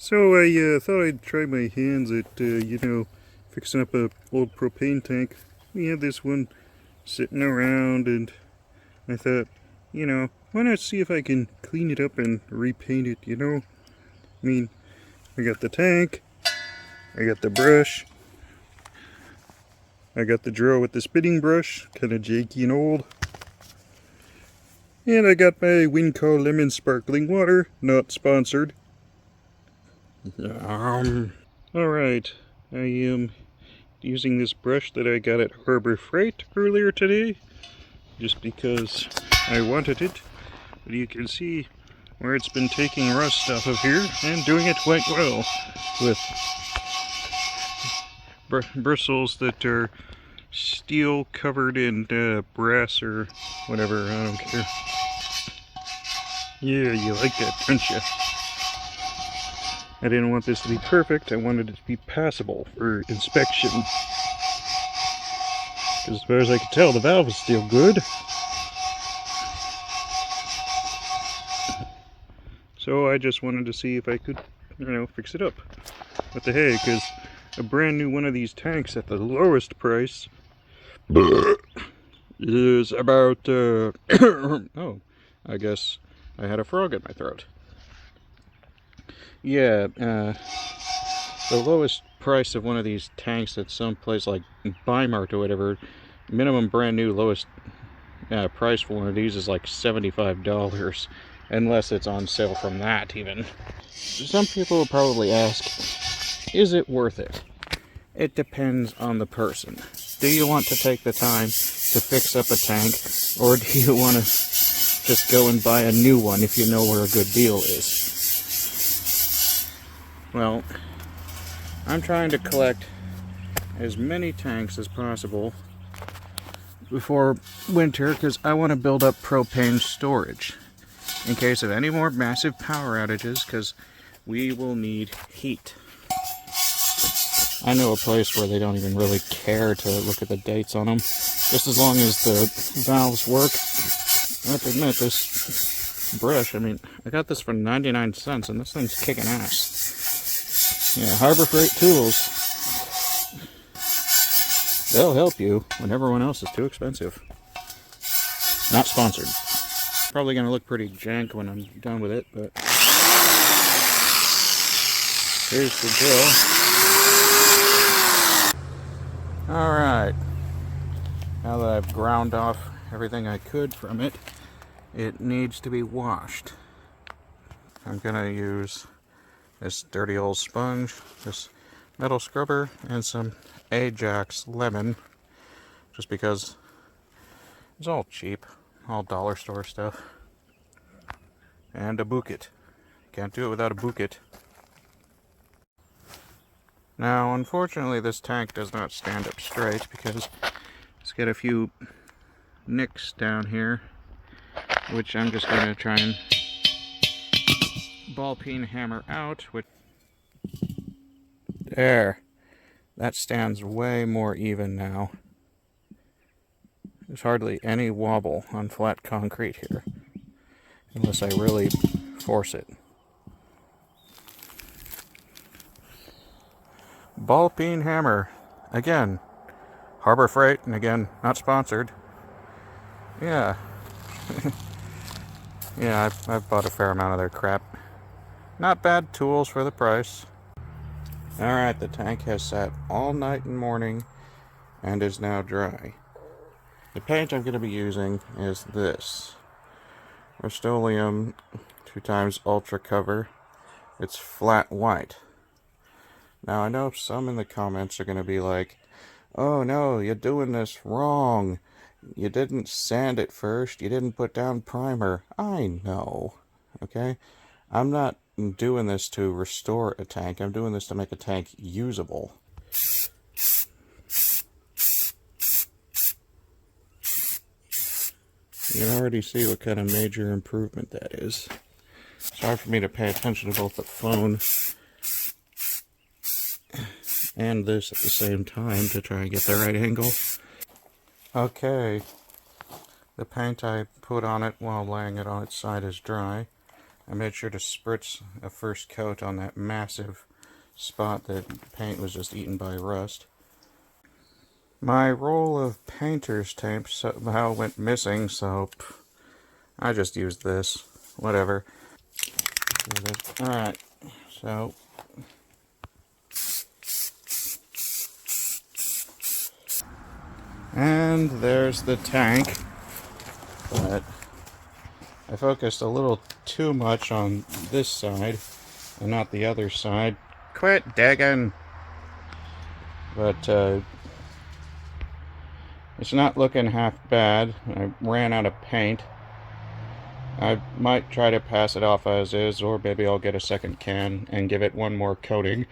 So I thought I'd try my hands at, fixing up a old propane tank. We had this one sitting around, and I thought, why not see if I can clean it up and repaint it. I mean, I got the tank, I got the brush, I got the drill with the spitting brush, kind of janky and old, and I got my Winco lemon sparkling water, not sponsored. Alright, I am using this brush that I got at Harbor Freight earlier today, just because I wanted it. But you can see where it's been taking rust off of here, and doing it quite well, with bristles that are steel covered in brass or whatever, I don't care. Yeah, you like that, don't you? I didn't want this to be perfect, I wanted it to be passable for inspection. Because as far as I could tell, the valve is still good. So I just wanted to see if I could, fix it up. What the heck, because a brand new one of these tanks at the lowest price is about, oh, I guess I had a frog in my throat. Yeah, the lowest price of one of these tanks at some place like Bimart or whatever, minimum brand new lowest price for one of these is like $75, unless it's on sale from that even. Some people will probably ask, is it worth it? It depends on the person. Do you want to take the time to fix up a tank, or do you want to just go and buy a new one if you know where a good deal is? Well, I'm trying to collect as many tanks as possible before winter, because I want to build up propane storage in case of any more massive power outages, because we will need heat. I know a place where they don't even really care to look at the dates on them, just as long as the valves work. I have to admit, this brush, I got this for 99 cents, and this thing's kicking ass. Yeah, Harbor Freight tools. They'll help you when everyone else is too expensive. Not sponsored. Probably going to look pretty jank when I'm done with it, but here's the drill. Alright. Now that I've ground off everything I could from it, it needs to be washed. I'm going to use this dirty old sponge, this metal scrubber, and some Ajax lemon, just because it's all cheap, all dollar store stuff. And a bucket. Can't do it without a bucket. Now, unfortunately, this tank does not stand up straight because it's got a few nicks down here, which I'm just going to try and ball peen hammer out. There. That stands way more even now. There's hardly any wobble on flat concrete here, unless I really force it. Ball peen hammer. Again, Harbor Freight, and again, not sponsored. Yeah. Yeah, I've bought a fair amount of their crap. Not bad tools for the price. Alright, the tank has sat all night and morning and is now dry. The paint I'm going to be using is this Rust-Oleum 2x Ultra Cover. It's flat white. Now I know some in the comments are going to be like, oh no, you're doing this wrong. You didn't sand it first. You didn't put down primer. I know. Okay? I'm not doing this to restore a tank. I'm doing this to make a tank usable. You can already see what kind of major improvement that is. It's hard for me to pay attention to both the phone and this at the same time to try and get the right angle. Okay, the paint I put on it while laying it on its side is dry. I made sure to spritz a first coat on that massive spot that paint was just eaten by rust. My roll of painter's tape somehow went missing, so I just used this. Whatever. Alright, so and there's the tank, but I focused a little too much on this side and not the other side. Quit digging! But it's not looking half bad. I ran out of paint. I might try to pass it off as is, or maybe I'll get a second can and give it one more coating,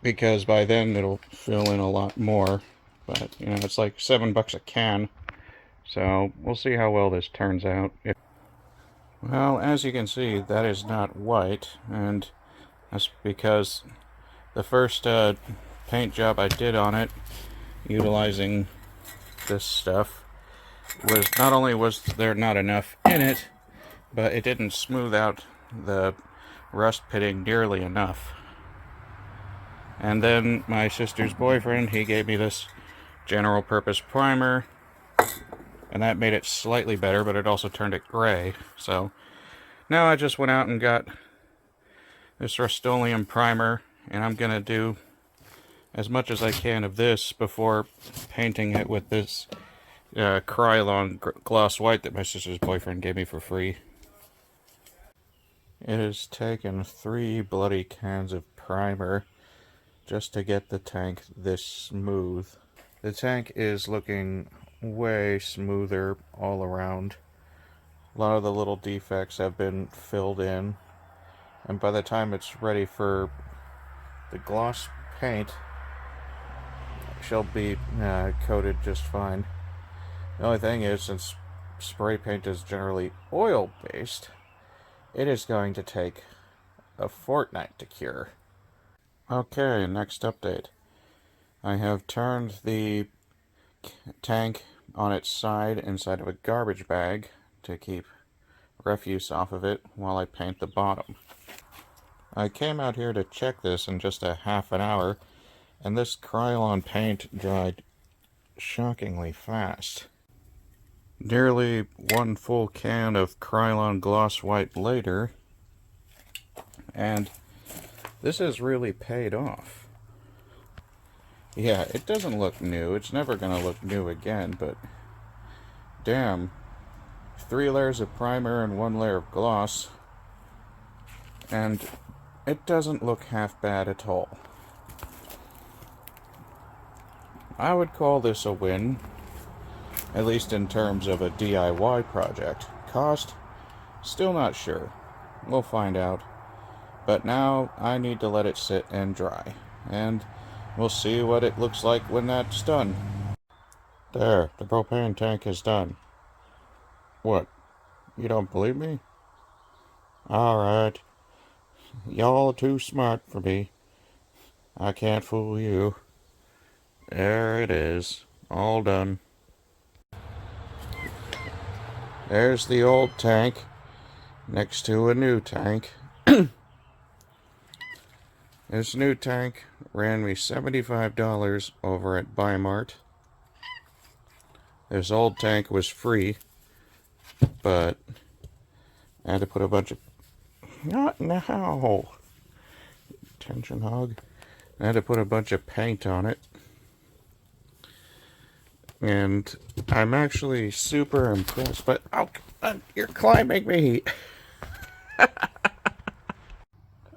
because by then it'll fill in a lot more. But, you know, it's like $7 a can, so we'll see how well this turns out. Well, as you can see, that is not white, and that's because the first paint job I did on it, utilizing this stuff, was not only was there not enough in it, but it didn't smooth out the rust pitting nearly enough. And then my sister's boyfriend, he gave me this general purpose primer, and that made it slightly better, but it also turned it gray. So now I just went out and got this Rust-Oleum primer, and I'm gonna do as much as I can of this before painting it with this Krylon gloss white that my sister's boyfriend gave me for free. It has taken 3 bloody cans of primer just to get the tank this smooth. The tank is looking way smoother all around. A lot of the little defects have been filled in, and by the time it's ready for the gloss paint, she'll be coated just fine. The only thing is, since spray paint is generally oil-based, it is going to take a fortnight to cure. Okay, next update. I have turned the tank on its side inside of a garbage bag to keep refuse off of it while I paint the bottom. I came out here to check this in just a half an hour, and this Krylon paint dried shockingly fast. Nearly 1 full can of Krylon gloss white later, and this has really paid off. Yeah, it doesn't look new. It's never going to look new again, but damn. 3 layers of primer and 1 layer of gloss, and it doesn't look half bad at all. I would call this a win, at least in terms of a DIY project. Cost? Still not sure. We'll find out. But now I need to let it sit and dry, and we'll see what it looks like when that's done. There, the propane tank is done. What? You don't believe me? Alright. Y'all are too smart for me. I can't fool you. There it is. All done. There's the old tank next to a new tank. This new tank ran me $75 over at Bimart. This old tank was free, but I had to put a bunch of... Not now! Attention hog. I had to put a bunch of paint on it. And I'm actually super impressed, but... Oh, you're climbing me!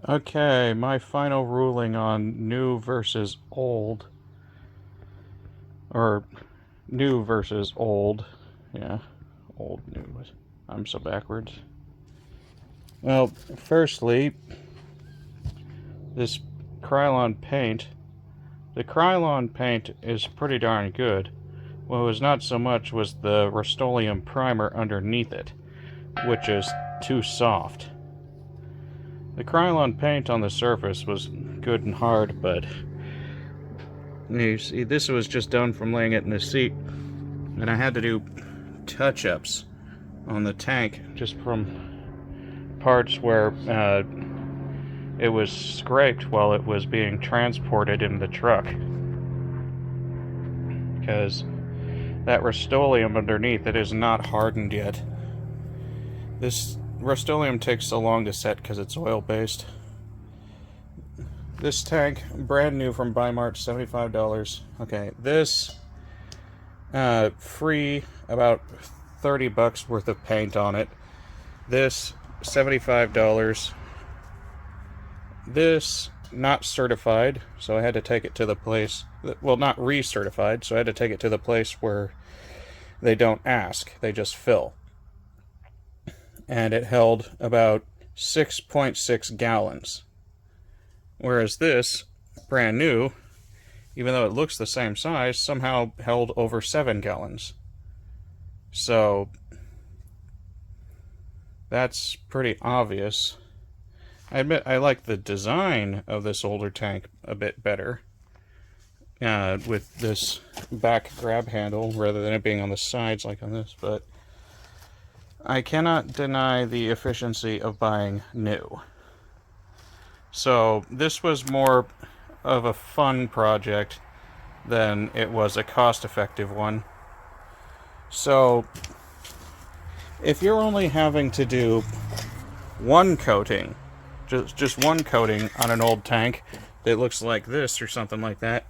Okay, my final ruling on new versus old. Or, new versus old. Yeah, old, new. I'm so backwards. Well, firstly, this Krylon paint. The Krylon paint is pretty darn good. What was not so much was the Rust-Oleum primer underneath it, which is too soft. The Krylon paint on the surface was good and hard, but you see, this was just done from laying it in the seat, and I had to do touch-ups on the tank just from parts where it was scraped while it was being transported in the truck. Because that Rust-Oleum underneath, it is not hardened yet. This Rust-Oleum takes so long to set because it's oil-based. This tank, brand new from Bimart, $75. Okay, this, free, about $30 worth of paint on it. This, $75. This, not certified, so I had to take it to the place, well, not recertified, so I had to take it to the place where they don't ask, they just fill. And it held about 6.6 gallons. Whereas this, brand new, even though it looks the same size, somehow held over 7 gallons. So, that's pretty obvious. I admit I like the design of this older tank a bit better. With this back grab handle, rather than it being on the sides like on this, but I cannot deny the efficiency of buying new. So, this was more of a fun project than it was a cost-effective one. So, if you're only having to do one coating, just one coating on an old tank that looks like this or something like that,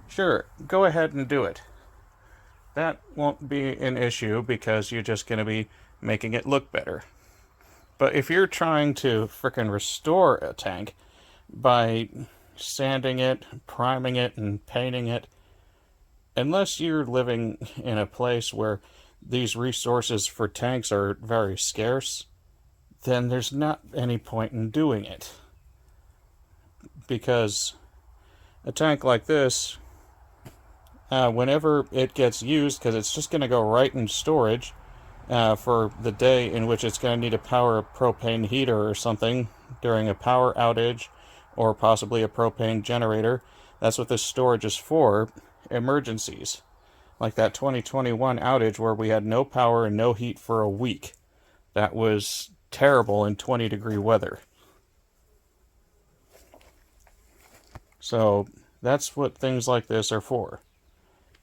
sure, go ahead and do it. That won't be an issue because you're just going to be making it look better. But if you're trying to frickin' restore a tank by sanding it, priming it, and painting it, unless you're living in a place where these resources for tanks are very scarce, then there's not any point in doing it. Because a tank like this, whenever it gets used, because it's just going to go right in storage for the day in which it's going to need to power a propane heater or something during a power outage, or possibly a propane generator. That's what this storage is for, emergencies. Like that 2021 outage where we had no power and no heat for a week. That was terrible in 20-degree weather. So that's what things like this are for.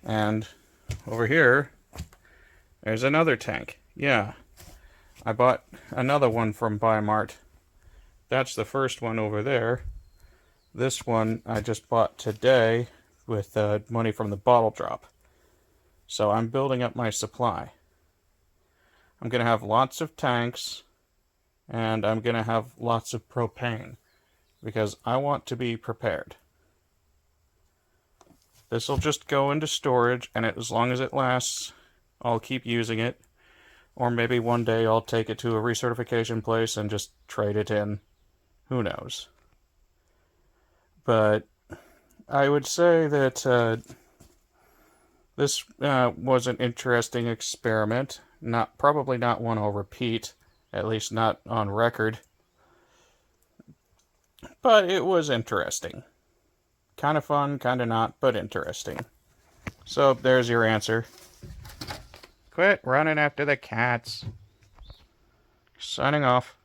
And over here, there's another tank. Yeah, I bought another one from Bimart. That's the first one over there. This one I just bought today with money from the bottle drop. So I'm building up my supply. I'm going to have lots of tanks, and I'm going to have lots of propane, because I want to be prepared. This will just go into storage, and as long as it lasts, I'll keep using it. Or maybe one day I'll take it to a recertification place and just trade it in. Who knows? But I would say that this was an interesting experiment. Probably not one I'll repeat, at least not on record. But it was interesting. Kind of fun, kind of not, but interesting. So there's your answer. Quit running after the cats. Signing off.